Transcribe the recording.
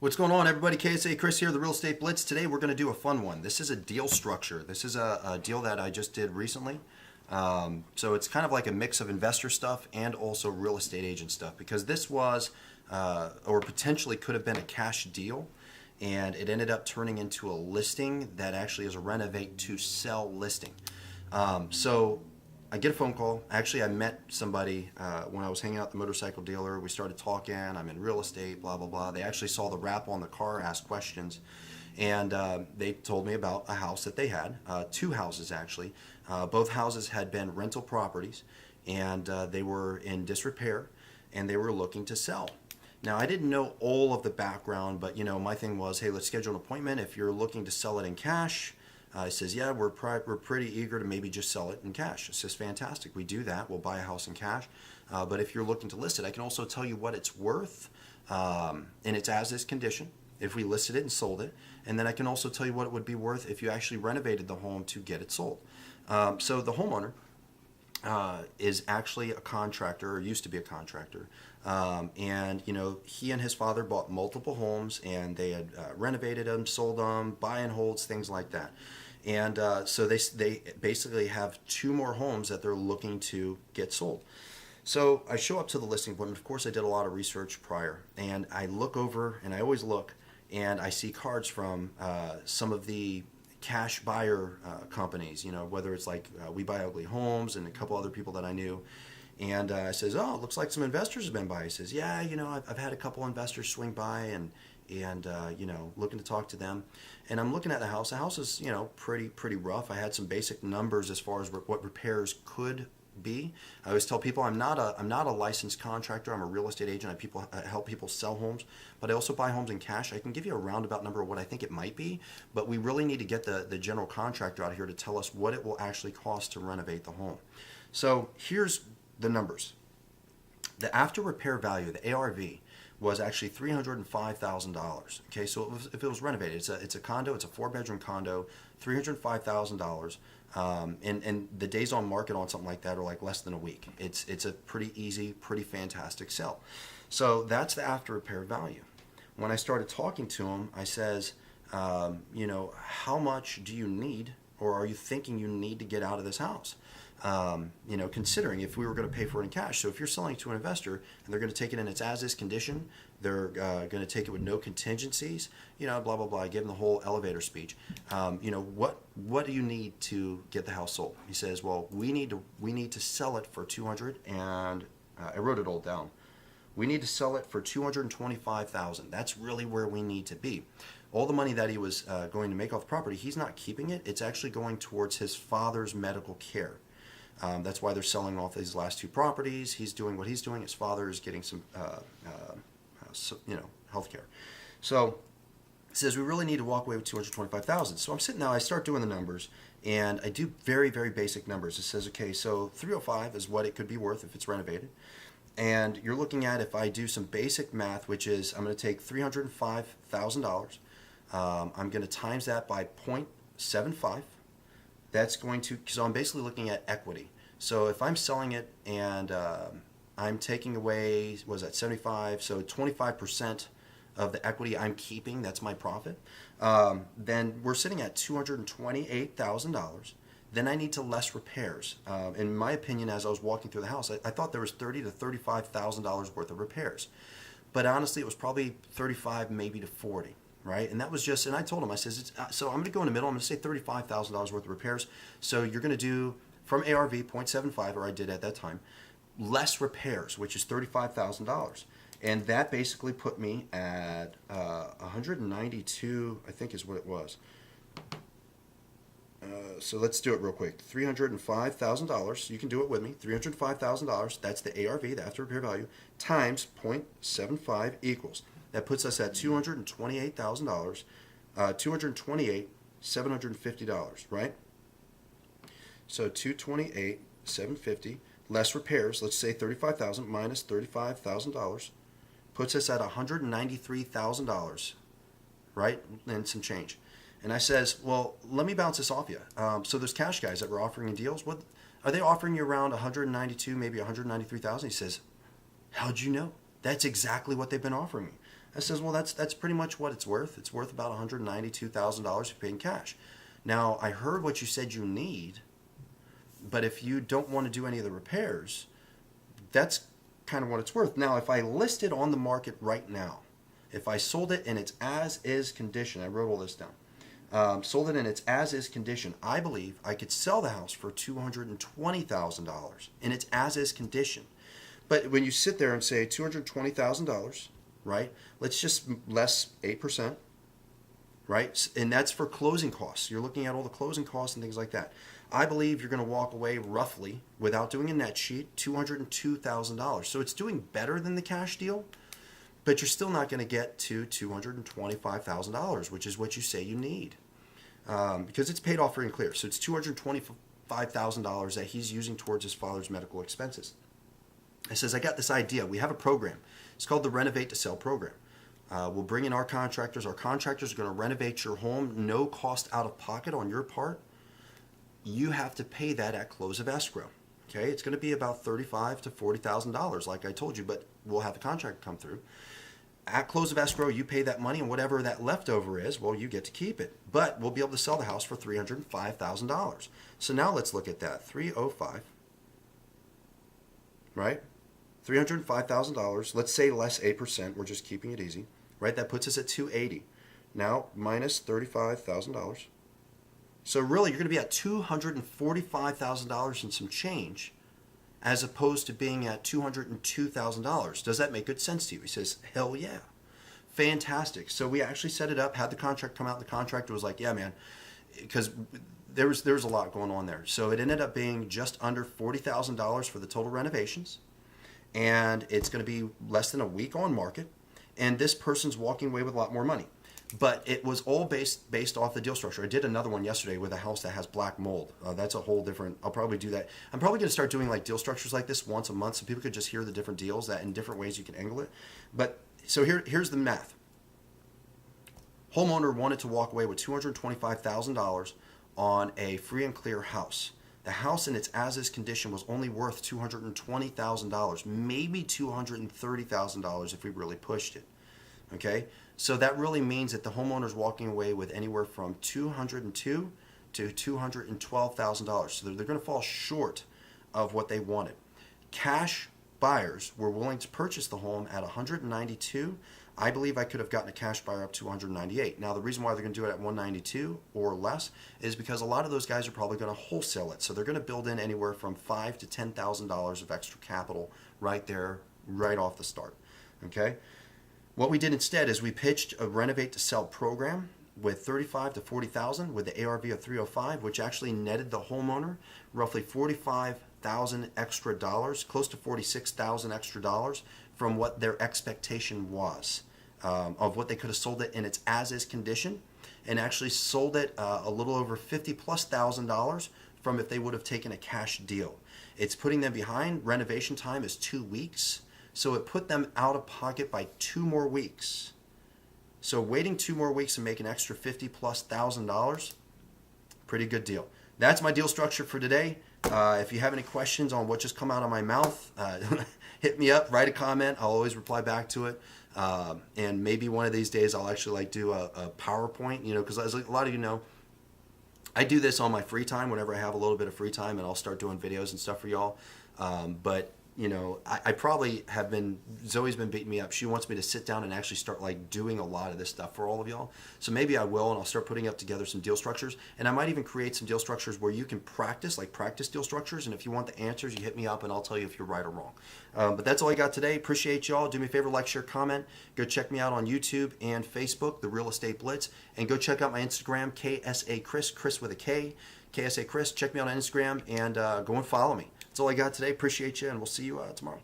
What's going on, everybody? KSA Kris here, the Real Estate Blitz. Today we're going to do a fun one. This is a deal structure. This is a deal that I just did recently. So it's kind of like a mix of investor stuff and also real estate agent stuff, because this was or potentially could have been a cash deal, and it ended up turning into a listing that actually is a renovate to sell listing. So I get a phone call. Actually, I met somebody when I was hanging out at the motorcycle dealer. We started talking. I'm in real estate, blah, blah, blah. They actually saw the wrap on the car, asked questions, and they told me about a house that they had, two houses actually. Both houses had been rental properties, and they were in disrepair, and they were looking to sell. Now, I didn't know all of the background, but my thing was, hey, let's schedule an appointment if you're looking to sell it in cash. He says, yeah, we're pretty eager to maybe just sell it in cash. It says, fantastic, we do that. We'll buy a house in cash. But if you're looking to list it, I can also tell you what it's worth in its as-is condition if we listed it and sold it. And then I can also tell you what it would be worth if you actually renovated the home to get it sold. So the homeowner is actually a contractor, or used to be a contractor. And he and his father bought multiple homes, and they had renovated them, sold them, buy and holds, things like that. And so they basically have two more homes that they're looking to get sold. So I show up to the listing appointment. Of course, I did a lot of research prior, and I look over, and I always look, and I see cards from some of the cash buyer companies, whether it's like We Buy Ugly Homes and a couple other people that I knew. And I says, oh, it looks like some investors have been by. He says, yeah, I've had a couple investors swing by and looking to talk to them. And I'm looking at the house. The house is, pretty rough. I had some basic numbers as far as what repairs could be. I always tell people I'm not a licensed contractor. I'm a real estate agent. I help people sell homes, but I also buy homes in cash. I can give you a roundabout number of what I think it might be, but we really need to get the general contractor out here to tell us what it will actually cost to renovate the home. So here's the numbers. The after repair value, the ARV, was actually $305,000. Okay, so if it was renovated, it's a condo, it's a 4-bedroom condo, $305,000. And the days on market on something like that are like less than a week. It's a pretty easy, pretty fantastic sell. So that's the after repair value. When I started talking to him, I says, how much do you need, or are you thinking you need to get out of this house? Considering if we were going to pay for it in cash. So if you're selling to an investor and they're going to take it in its as-is condition, they're going to take it with no contingencies, blah, blah, blah. I gave him the whole elevator speech. What do you need to get the house sold? He says, well, we need to sell it for 200, and I wrote it all down. We need to sell it for $225,000. That's really where we need to be. All the money that he was going to make off the property, he's not keeping it. It's actually going towards his father's medical care. That's why they're selling off these last two properties. He's doing what he's doing. His father is getting some, health care. So he says, we really need to walk away with $225,000. So I'm sitting now, I start doing the numbers, and I do very, very basic numbers. It says, okay, so 305 is what it could be worth if it's renovated. And you're looking at, if I do some basic math, which is I'm going to take $305,000. I'm going to times that by 0.75. That's going to, so I'm basically looking at equity. So if I'm selling it and I'm taking away, was that 75? So 25% of the equity I'm keeping, that's my profit. Then we're sitting at $228,000. Then I need to less repairs. In my opinion, as I was walking through the house, I thought there was $30,000 to $35,000 worth of repairs. But honestly, it was probably 35, maybe to 40. Right, and that was just, and I told him, I says, so I'm going to go in the middle. I'm going to say $35,000 worth of repairs. So you're going to do from ARV 0.75, or I did at that time, less repairs, which is $35,000, and that basically put me at 192, I think is what it was. So let's do it real quick. $305,000. You can do it with me. $305,000. That's the ARV, the after repair value, times 0.75 equals. That puts us at $228,000, $228,750, right? So $228,750 less repairs. Let's say $35,000 minus $35,000 puts us at $193,000, right? And some change. And I says, well, let me bounce this off you. So there's cash guys that were offering you deals. What are they offering you around 192, maybe 193,000? He says, how'd you know? That's exactly what they've been offering me. I says, well, that's pretty much what it's worth. It's worth about $192,000 if you pay in cash. Now, I heard what you said you need, but if you don't want to do any of the repairs, that's kind of what it's worth. Now, if I list it on the market right now, if I sold it in its as-is condition, I wrote all this down, sold it in its as-is condition, I believe I could sell the house for $220,000 in its as-is condition. But when you sit there and say $220,000, right, let's just less 8%, right? And that's for closing costs. You're looking at all the closing costs and things like that. I believe you're going to walk away roughly, without doing a net sheet, $202,000. So it's doing better than the cash deal, but you're still not going to get to $225,000, which is what you say you need, because it's paid off free and clear. So it's $225,000 that he's using towards his father's medical expenses. I says, I got this idea. We have a program. It's called the Renovate to Sell program. We'll bring in our contractors. Our contractors are going to renovate your home, no cost out of pocket on your part. You have to pay that at close of escrow. Okay, it's going to be about $35,000 to $40,000, like I told you, but we'll have the contractor come through. At close of escrow, you pay that money, and whatever that leftover is, well, you get to keep it. But we'll be able to sell the house for $305,000. So now let's look at that. $305,000, right? $305,000. Let's say less 8%. We're just keeping it easy, right? That puts us at $280,000. Now minus $35,000. So really, you're going to be at $245,000 and some change, as opposed to being at $202,000. Does that make good sense to you? He says, hell yeah. Fantastic. So we actually set it up, had the contract come out. The contractor was like, yeah, man, because there was a lot going on there. So it ended up being just under $40,000 for the total renovations, and it's going to be less than a week on market, and this person's walking away with a lot more money. But it was all based off the deal structure. I did another one yesterday with a house that has black mold. That's a whole different, I'll probably do that. I'm probably going to start doing like deal structures like this once a month so people could just hear the different deals, that in different ways you can angle it. But so here's the math. Homeowner wanted to walk away with $225,000 on a free and clear house. The house in its as-is condition was only worth $220,000, maybe $230,000 if we really pushed it. Okay, so that really means that the homeowner's walking away with anywhere from $202,000 to $212,000. So they're going to fall short of what they wanted. Cash buyers were willing to purchase the home at $192,000. I believe I could have gotten a cash buyer up to $198,000. Now the reason why they're going to do it at $192,000 or less is because a lot of those guys are probably going to wholesale it. So they're going to build in anywhere from $5,000 to $10,000 of extra capital right there, right off the start. Okay. What we did instead is we pitched a renovate to sell program with $35,000 to $40,000 with the ARV of $305,000, which actually netted the homeowner roughly $45,000 extra dollars, close to $46,000 extra dollars from what their expectation was of what they could have sold it in its as-is condition, and actually sold it a little over $50,000+ from if they would have taken a cash deal. It's putting them behind. Renovation time is 2 weeks. So it put them out of pocket by 2 more weeks. So waiting 2 more weeks and make an extra $50,000+, pretty good deal. That's my deal structure for today. If you have any questions on what just come out of my mouth, hit me up, write a comment. I'll always reply back to it. And maybe one of these days I'll actually do a PowerPoint, because as a lot of you know, I do this on my free time whenever I have a little bit of free time, and I'll start doing videos and stuff for y'all. But I probably have been, Zoe's been beating me up. She wants me to sit down and actually start doing a lot of this stuff for all of y'all. So maybe I will, and I'll start putting up together some deal structures. And I might even create some deal structures where you can practice deal structures. And if you want the answers, you hit me up and I'll tell you if you're right or wrong. But that's all I got today. Appreciate y'all. Do me a favor, like, share, comment. Go check me out on YouTube and Facebook, The Real Estate Blitz. And go check out my Instagram, KSA Kris, Kris with a K. KSA Kris. Check me out on Instagram and go and follow me. That's all I got today. Appreciate you, and we'll see you tomorrow.